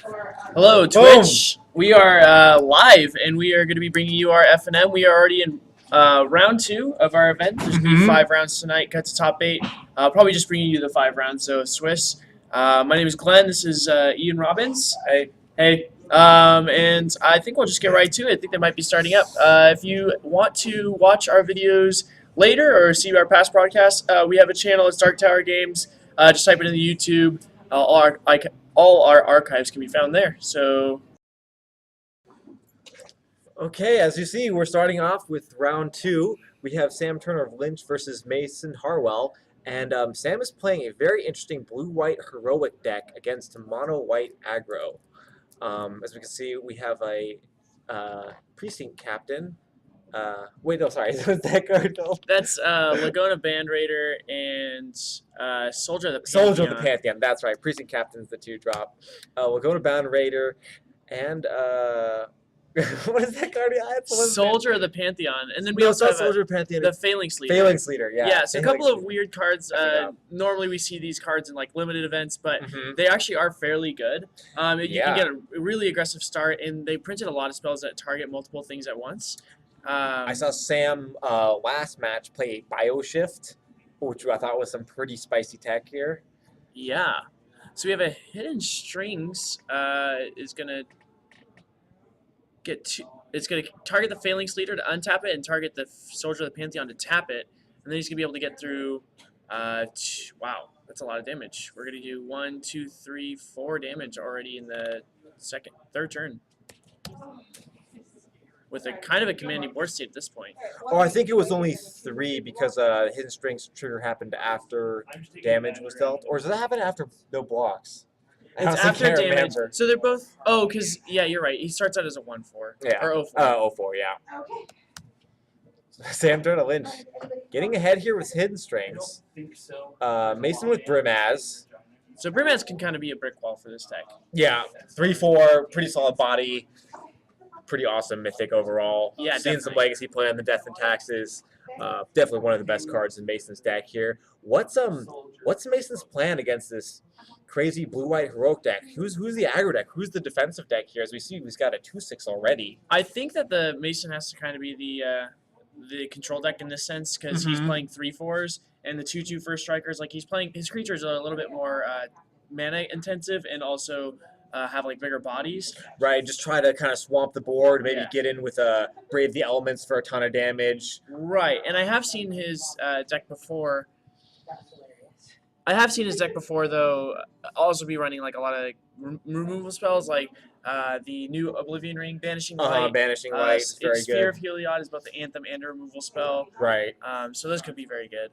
Hello, Twitch. We are live, and we are going to be bringing you our FNM. We are already in round 2 of our event. There's going to be 5 rounds tonight. Cut to top 8. Probably just bringing you the 5 rounds. So Swiss. My name is Glenn. This is Ian Robbins. Hey. Hey. And I think we'll just get right to it. I think they might be starting up. If you want to watch our videos later or see our past broadcasts, we have a channel. It's Dark Tower Games. Just type it in the YouTube. All our archives can be found there. So, Okay, as you see, we're starting off with round 2. We have Sam Turner-Lynch versus Mason Harwell, and Sam is playing a very interesting blue-white heroic deck against mono-white aggro. As we can see, we have a precinct captain. Wait, no, sorry, is that cardinal? That's Laguna Band Raider and Soldier of the Pantheon. Soldier of the Pantheon, that's right. Precinct captain's the 2-drop. Laguna Band Raider and what is that card? Soldier of the Pantheon, and then we also have Soldier of the Pantheon. The Phalanx Leader. Phalanx Leader, yeah. Yeah, so a couple of weird cards. Normally we see these cards in like limited events, but they actually are fairly good. You can get a really aggressive start, and they printed a lot of spells that target multiple things at once. I saw Sam last match play Bioshift, which I thought was some pretty spicy tech here. Yeah. So we have a Hidden Strings is gonna it's gonna target the Phalanx Leader to untap it and target the Soldier of the Pantheon to tap it, and then he's gonna be able to get through. Wow, that's a lot of damage. We're gonna do 1, 2, 3, 4 damage already in the third turn. With a kind of a commanding board state at this point. Oh, I think it was only 3 because Hidden Strings trigger happened after damage was dealt. Or does that happen after no blocks? It's after damage. Remember. So they're both... Oh, because, yeah, you're right. He starts out as a 1-4. Yeah. Or 0-4. 0-4, yeah. Sam Turner-Lynch getting ahead here with Hidden Strings. Mason with Brimaz. So Brimaz can kind of be a brick wall for this deck. Yeah. 3-4, pretty solid body. Pretty awesome mythic overall. Yeah, seeing some legacy play on the Death and Taxes. Definitely one of the best cards in Mason's deck here. What's Mason's plan against this crazy blue-white heroic deck? Who's the aggro deck? Who's the defensive deck here? As we see, he's got a 2/6 already. I think that the Mason has to kind of be the control deck in this sense because he's playing 3/4s and the 2/2 first strikers. Like he's playing, his creatures are a little bit more mana intensive and also have like bigger bodies. Right, just try to kind of swamp the board, maybe get in with Brave the Elements for a ton of damage. Right, and I have seen his deck before. Though, also be running like a lot of like, removal spells, like the new Oblivion Ring, Banishing Light. Banishing Light is very good. Sphere of Heliod is both the Anthem and a removal spell. Right. So those could be very good.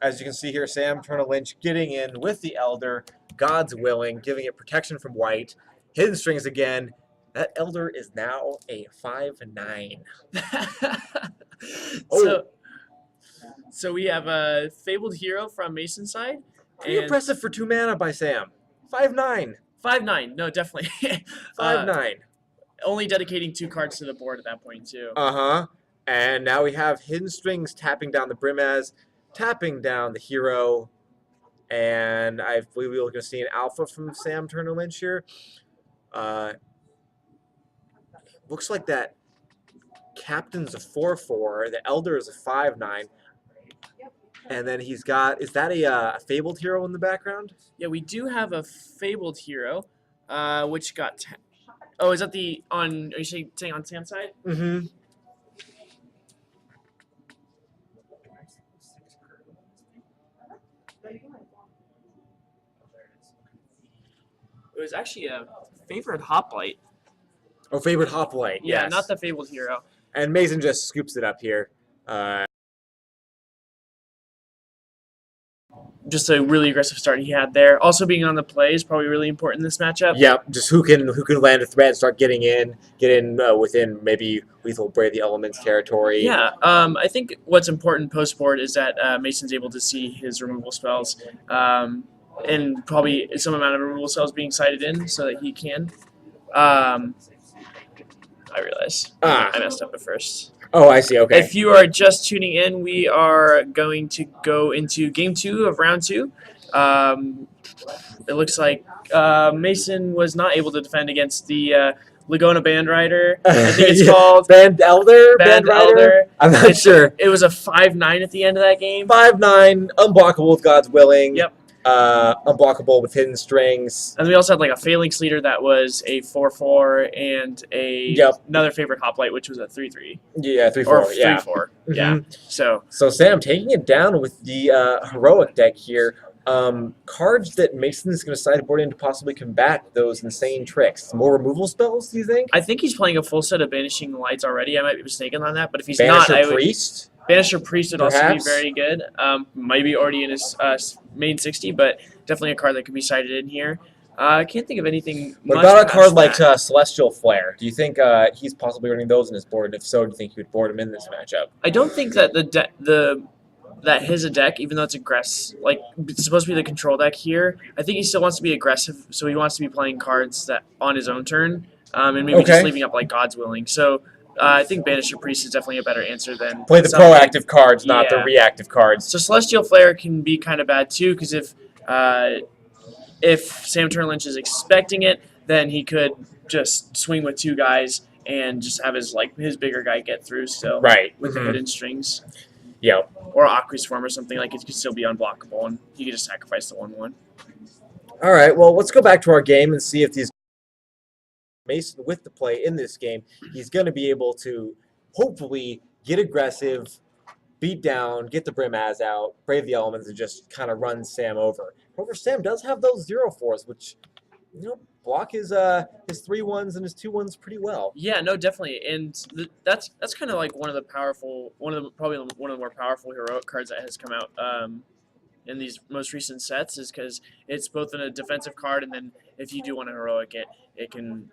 As you can see here, Sam Turner-Lynch getting in with the Elder, God's Willing, giving it protection from white. Hidden Strings again. That Elder is now a 5/9. So we have a Fabled Hero from Mason's side. Pretty impressive for 2 mana by Sam. 5/9. 5/9. No, definitely. 5/9. Only dedicating 2 cards to the board at that point too. And now we have Hidden Strings tapping down the Brimaz, tapping down the hero, and I believe we're going to see an alpha from Sam Turner-Lynch here. Looks like that captain's a 4/4, the Elder is a 5/9, and then he's got, is that a Fabled Hero in the background? Yeah, we do have a Fabled Hero, which got... Oh, is that are you saying on Sam's side? Mm-hmm. It was actually a Favorite Hoplite. Oh, Favorite Hoplite, yeah, yes. Not the Fabled Hero. And Mason just scoops it up here. Just a really aggressive start he had there. Also being on the play is probably really important in this matchup. Yeah, just who can land a threat and start getting in within maybe lethal Brave the Elements territory. Yeah, I think what's important post-board is that Mason's able to see his removal spells. And probably some amount of removal spells being sighted in so that he can. I realize I messed up at first. Oh, I see. Okay. If you are just tuning in, we are going to go into game 2 of round 2. It looks like Mason was not able to defend against the Laguna Band Rider. I think it's called Band Elder. Band Rider. Elder. I'm not sure. It was a 5-9 at the end of that game. 5-9, unblockable with God's willing. Yep. Unblockable with hidden strings. And we also had like a Phalanx leader that was a 4-4 and another favorite hoplite, which was a 3-3. Yeah, 3-4. Or 3-4. Yeah. Yeah. So Sam taking it down with the heroic deck here. Cards that Mason's going to sideboard in to possibly combat those insane tricks. More removal spells, do you think? I think he's playing a full set of Banishing Lights already. I might be mistaken on that, but if he's Banisher not, Priest? Banisher Priest would also be Perhaps? very good. Maybe already in his main 60, but definitely a card that could be cited in here. I can't think of anything. What much about a card past like that. Celestial Flare? Do you think he's possibly running those in his board? And if so, do you think he would board him in this matchup? I don't think that that his deck, even though it's aggressive, like it's supposed to be the control deck here. I think he still wants to be aggressive, so he wants to be playing cards that on his own turn, and maybe just leaving up like God's Willing. So I think Banisher Priest is definitely a better answer than Play the proactive cards, not the reactive cards. So Celestial Flare can be kind of bad too, because if Sam Turner-Lynch is expecting it, then he could just swing with two guys and just have his bigger guy get through still. Right. With the hidden strings. Yeah. Or Aqua's Form or something, like it could still be unblockable, and he could just sacrifice the 1/1. All right, well, let's go back to our game and see if these Mason with the play in this game, he's going to be able to hopefully get aggressive, beat down, get the Brimaz out, brave the elements, and just kind of run Sam over. However, Sam does have those 0/4s, which block his 3/1s and his 2/1s pretty well. Yeah, no, definitely, and that's kind of like probably one of the more powerful heroic cards that has come out in these most recent sets, is because it's both a defensive card, and then if you do want to heroic it can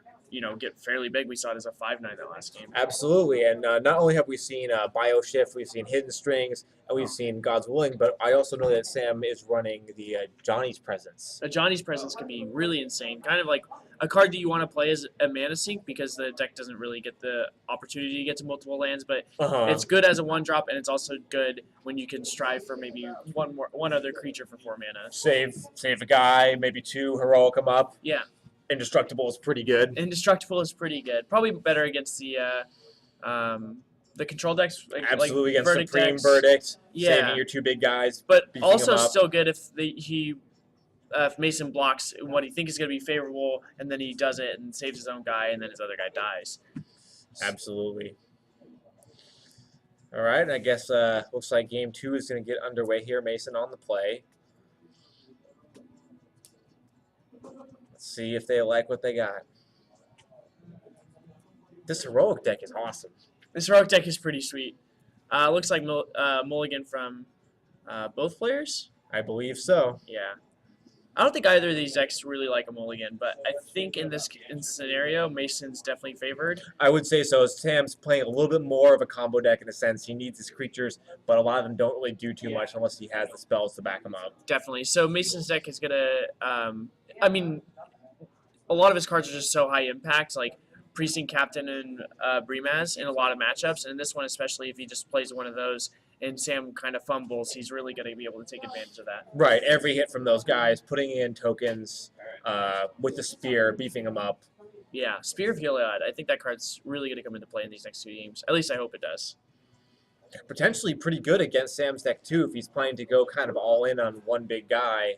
get fairly big. We saw it as a 5/9 that last game. Absolutely, and not only have we seen Bioshift, we've seen Hidden Strings, and we've seen God's Willing, but I also know that Sam is running the Johnny's Presence. Johnny's Presence can be really insane, kind of like a card that you want to play as a mana sink, because the deck doesn't really get the opportunity to get to multiple lands, but it's good as a 1-drop, and it's also good when you can strive for maybe one other creature for 4 mana. Save a guy, maybe 2, heroic him up. Yeah. Indestructible is pretty good. Indestructible is pretty good. Probably better against the control decks. Absolutely, like against Supreme Verdict. Yeah. Saving your 2 big guys. But also still good if if Mason blocks what he thinks is going to be favorable, and then he does it and saves his own guy, and then his other guy dies. Absolutely. All right, I guess looks like game 2 is going to get underway here. Mason on the play. Let's see if they like what they got. This heroic deck is awesome. This heroic deck is pretty sweet. Looks like mulligan from both players. I believe so. Yeah. I don't think either of these decks really like a mulligan, but I think in this scenario, Mason's definitely favored. I would say so. Sam's playing a little bit more of a combo deck in a sense. He needs his creatures, but a lot of them don't really do too much unless he has the spells to back them up. Definitely. So Mason's deck is going to, a lot of his cards are just so high impact, like Priesting Captain and Brimaz in a lot of matchups, and in this one especially, if he just plays one of those and Sam kind of fumbles, he's really going to be able to take advantage of that. Right, every hit from those guys, putting in tokens with the spear, beefing them up. Yeah, Spear of Heliod. I think that card's really going to come into play in these next 2 games. At least I hope it does. Potentially pretty good against Sam's deck too. If he's planning to go kind of all in on one big guy,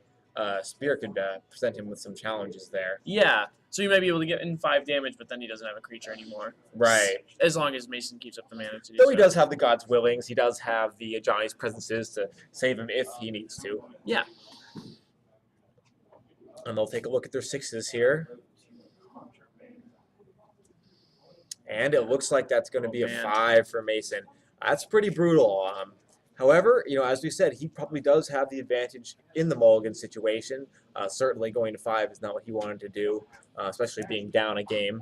Spear could present him with some challenges there. Yeah, so he might be able to get in 5 damage, but then he doesn't have a creature anymore. Right. As long as Mason keeps up the mana to do Though so. he does have the God's Willings, he does have the Johnny's Presences to save him if he needs to. Yeah. And they'll take a look at their 6s here. And it looks like that's going to be a 5 for Mason. That's pretty brutal. However, as we said, he probably does have the advantage in the mulligan situation. Certainly going to 5 is not what he wanted to do, especially being down a game.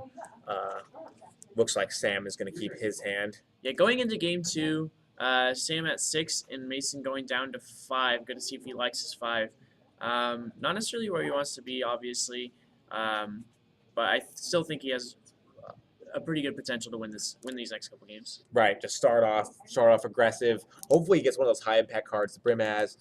Looks like Sam is going to keep his hand. Yeah, going into game 2, Sam at 6 and Mason going down to 5. Good to see if he likes his 5. Not necessarily where he wants to be, obviously, but I still think he has a pretty good potential to win these next couple games. Right, just start off aggressive. Hopefully, he gets one of those high impact cards the Brim has,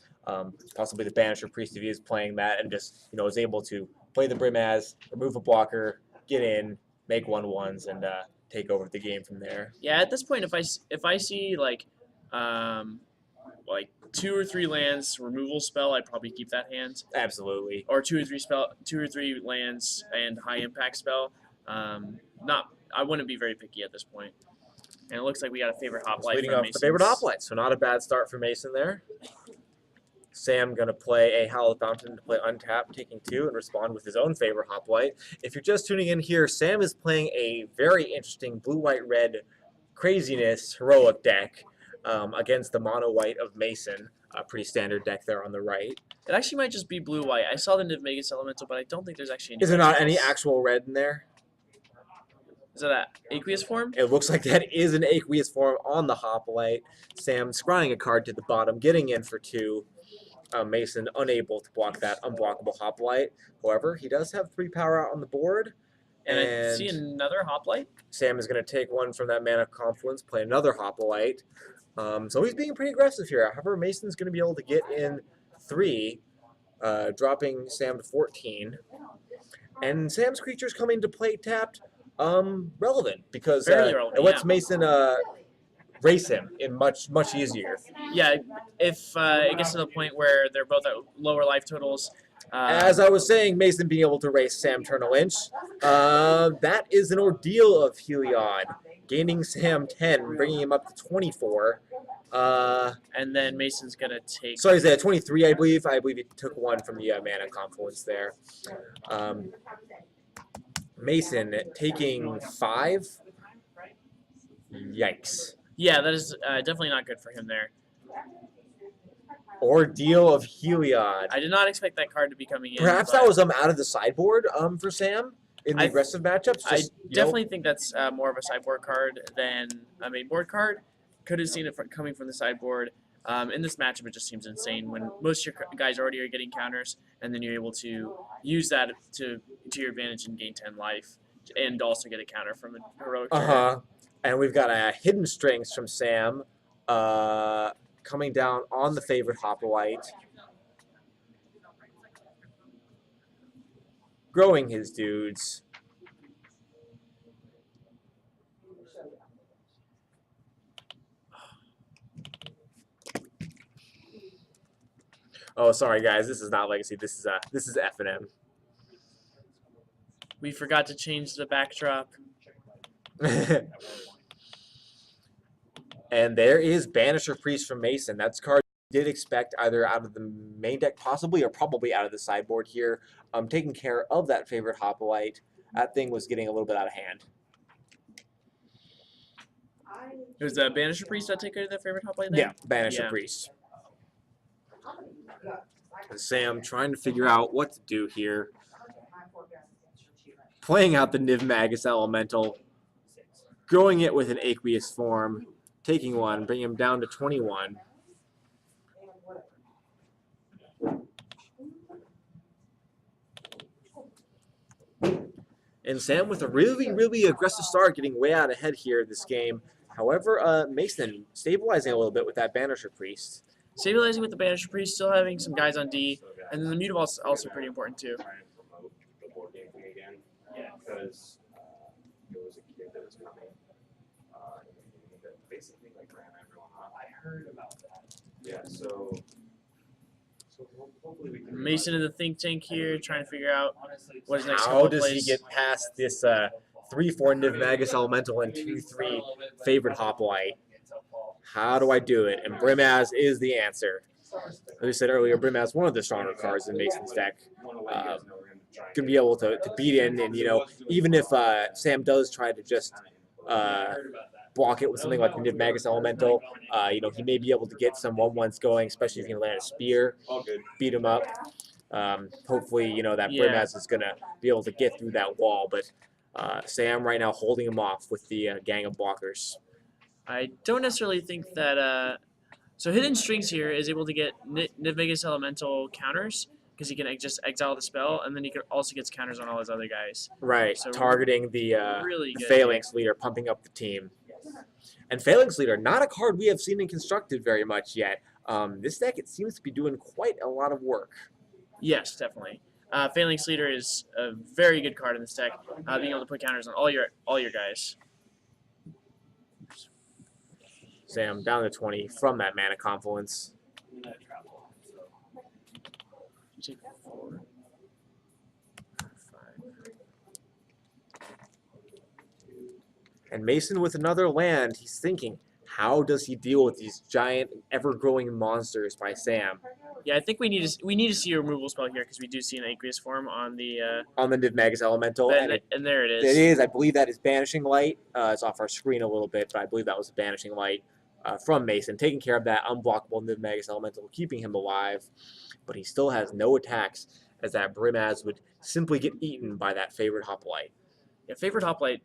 possibly the Banisher Priest if he is playing that, and just is able to play the Brim as, remove a blocker, get in, make 1/1s, and take over the game from there. Yeah, at this point, if I see like 2 or 3 lands removal spell, I'd probably keep that hand. Absolutely. Or 2 or 3 lands and high impact spell. I wouldn't be very picky at this point. And it looks like we got a favorite hoplite. Leading off the favorite hoplite, so not a bad start for Mason there. Sam going to play a Hallowed Fountain to play untap, taking 2, and respond with his own favorite hoplite. If you're just tuning in here, Sam is playing a very interesting blue-white-red craziness heroic deck against the mono-white of Mason. A pretty standard deck there on the right. It actually might just be blue-white. I saw the Niv Magus Elemental, but I don't think there's actually any. Is there not any actual red in there? Is that an aqueous form? It looks like that is an aqueous form on the hoplite. Sam scrying a card to the bottom, getting in for 2. Mason unable to block that unblockable hoplite. However, he does have 3 power out on the board. And I see another hoplite. Sam is going to take 1 from that Mana Confluence, play another hoplite. So he's being pretty aggressive here. However, Mason's going to be able to get in 3, dropping Sam to 14. And Sam's creatures coming to play tapped, relevant because relevant, it lets Mason race him in much easier. Yeah, if it gets to the point where they're both at lower life totals. As I was saying, Mason being able to race Sam Turner-Lynch, that is an ordeal of Heliod, gaining Sam 10, bringing him up to 24. And then Mason's going to take... Sorry, he's at 23, I believe. I believe he took 1 from the Mana Confluence there. Mason taking 5. Yikes. Yeah, that is definitely not good for him there. Ordeal of Heliod. I did not expect that card to be coming in. Perhaps that was out of the sideboard for Sam in the aggressive matchups. I definitely think that's more of a sideboard card than a main board card. Could have seen it coming from the sideboard. In this matchup, it just seems insane when most of your guys already are getting counters, and then you're able to use that to your advantage and gain 10 life, and also get a counter from a heroic. And we've got a Hidden Strengths from Sam coming down on the favorite hoplite, growing his dudes. Oh, sorry guys, this is not Legacy. This is FNM. We forgot to change the backdrop. And there is Banisher Priest from Mason. That's a card you did expect either out of the main deck possibly or probably out of the sideboard here. Taking care of that favorite hoplite. That thing was getting a little bit out of hand. It was the Banisher Priest that take care of that favorite hoplite there? Yeah, Banisher Priest. And Sam trying to figure out what to do here. Playing out the Niv Magus Elemental. Growing it with an aqueous form. Taking 1, bringing him down to 21. And Sam with a really aggressive start, getting way out ahead here this game. However, Mason stabilizing a little bit with that Banisher Priest. Stabilizing with the Banisher Priest, still having some guys on D, and then the Mutavault is also pretty important too. Because there was a kid that was coming that basically ran everyone off. I heard about that. Yeah, so hopefully we can. Mason in the think tank here, trying to figure out what his next. How does he get past this 3/4 Niv Magus Elemental and 2/3 favorite hoplite? How do I do it? And Brimaz is the answer. As we said earlier, Brimaz one of the stronger cards in Mason's deck. Going to be able to beat in, and even if Sam does try to just block it with something like the Niv Magus Elemental, he may be able to get some 1/1s going, especially if he can land a spear, beat him up. Hopefully, that Brimaz is going to be able to get through that wall, but Sam right now holding him off with the gang of blockers. I don't necessarily think that. So Hidden Strings here is able to get Niv Magus Elemental counters, because he can just exile the spell, and then he also gets counters on all his other guys. Right, So targeting the really good Phalanx Leader, pumping up the team. And Phalanx Leader, not a card we have seen in Constructed very much yet. This deck, it seems to be doing quite a lot of work. Yes, definitely. Phalanx Leader is a very good card in this deck, being able to put counters on all your guys. Sam down to 20 from that Mana Confluence. You take 4, 5. And Mason with another land, he's thinking, how does he deal with these giant, ever-growing monsters by Sam? Yeah, I think we need to see a removal spell here because we do see an aqueous form on the Niv Magus Elemental. and there it is. It is. I believe that is Banishing Light. It's off our screen a little bit, but I believe that was a Banishing Light from Mason, taking care of that unblockable Niv Magus Elemental, keeping him alive. But he still has no attacks, as that Brimaz would simply get eaten by that Favored Hoplite. Yeah, Favored Hoplite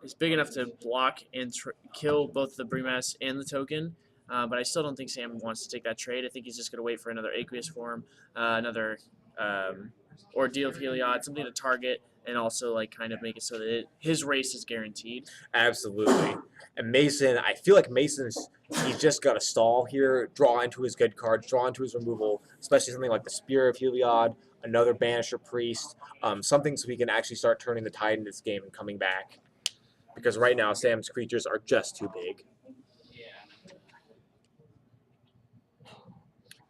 is big enough to block and kill both the Brimaz and the token. But I still don't think Sam wants to take that trade. I think he's just going to wait for another aqueous form, another Ordeal of Heliod, something to target, and also like kind of make it so that his race is guaranteed. Absolutely. And Mason, I feel like he's just got to stall here, draw into his good cards, draw into his removal, especially something like the Spear of Heliod, another Banisher Priest, something so he can actually start turning the tide in this game and coming back. Because right now, Sam's creatures are just too big.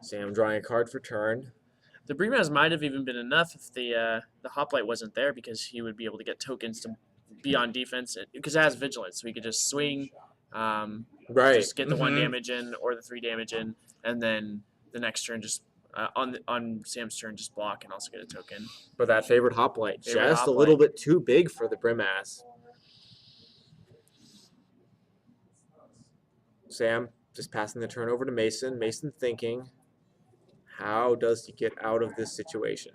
Sam drawing a card for turn. The Brimaz might have even been enough if the Hoplite wasn't there, because he would be able to get tokens to be on defense, because it has Vigilance, so he could just swing, Right. just get the 1 damage in or the 3 damage in, and then the next turn just on Sam's turn just block and also get a token. But that Favored Hoplite, just a little bit too big for the Brimaz. Sam just passing the turn over to Mason. Mason thinking, how does he get out of this situation?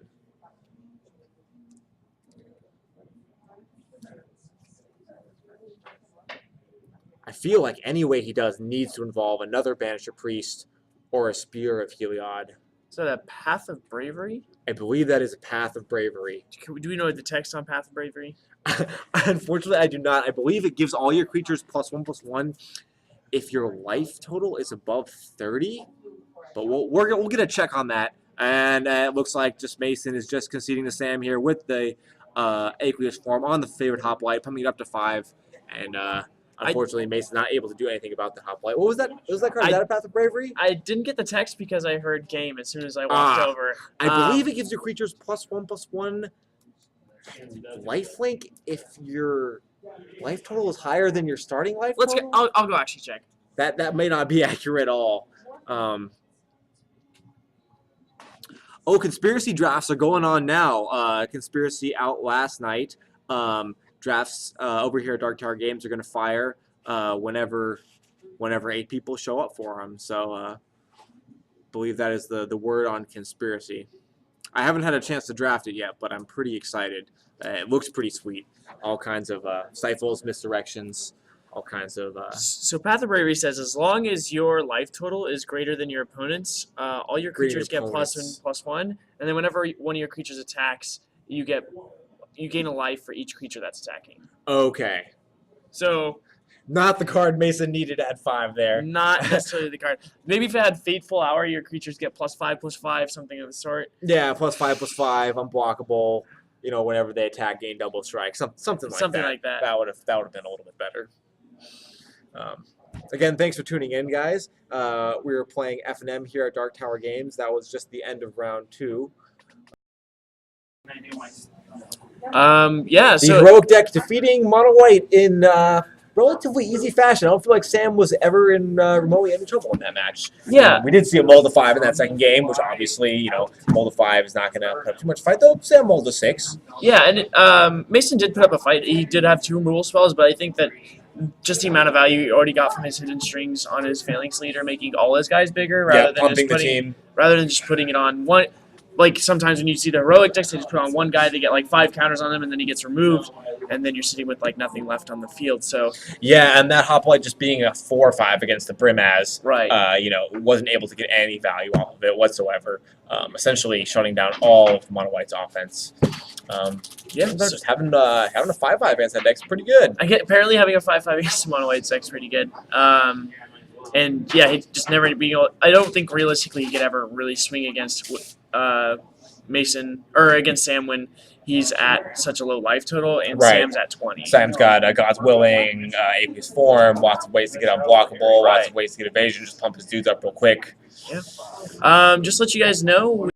I feel like any way he does needs to involve another Banisher Priest or a Spear of Heliod. Is that a Path of Bravery? I believe that is a Path of Bravery. Do we know the text on Path of Bravery? Unfortunately, I do not. I believe it gives all your creatures +1/+1 if your life total is above 30. But we'll get a check on that. And it looks like just Mason is just conceding to Sam here with the aqueous form on the Favored Hoplite, pumping it up to 5. And unfortunately, Mason's not able to do anything about the Hoplite. What was that? Was that card? Is that a Path of Bravery? I didn't get the text because I heard game as soon as I walked over. I believe it gives your creatures +1/+1 lifelink if your life total is higher than your starting life total. I'll go actually check. That may not be accurate at all. Conspiracy drafts are going on now. Conspiracy out last night. Drafts over here at Dark Tower Games are going to fire whenever 8 people show up for them. So believe that is the word on Conspiracy. I haven't had a chance to draft it yet, but I'm pretty excited. It looks pretty sweet. All kinds of stifles, misdirections, all kinds of... So Path of Bravery says, as long as your life total is greater than your opponent's, all your creatures get +1/+1, and then whenever one of your creatures attacks, you gain a life for each creature that's attacking. Okay. So... Not the card Mason needed at 5 there. Not necessarily the card. Maybe if it had Fateful Hour, your creatures get +5/+5, something of the sort. Yeah, +5/+5, unblockable. You know, whenever they attack, gain double strike, something like that. That would have been a little bit better. Again, thanks for tuning in, guys. We were playing FNM here at Dark Tower Games. That was just the end of round 2. Yeah. The heroic deck defeating Mono White in relatively easy fashion. I don't feel like Sam was ever in remotely any trouble in that match. Yeah. We did see a mold of 5 in that second game, which obviously, you know, mold of 5 is not going to put up too much fight, though. Sam mold of 6. Yeah, and Mason did put up a fight. He did have 2 removal spells, but I think that just the amount of value he already got from his hidden strings on his Phalanx Leader, making all his guys bigger rather than just putting it on one. like sometimes when you see the heroic decks, they just put on one guy, they get like 5 counters on him, and then he gets removed, and then you're sitting with like nothing left on the field. So Yeah, and that Hoplite just being a 4/5 against the Brimaz, right. wasn't able to get any value off of it whatsoever. Essentially shutting down all of Mono White's offense. Yeah, so just having a 5/5 against that deck's pretty good. Apparently having a 5/5 against Mono White deck's pretty good. And yeah, he just never being able. I don't think realistically he could ever really swing against Mason or against Sam when he's at such a low life total and Right. Sam's at 20. Sam's got God's Willing, Apius Form, lots of ways to get unblockable, lots Right. of ways to get evasion, just pump his dudes up real quick. Just let you guys know.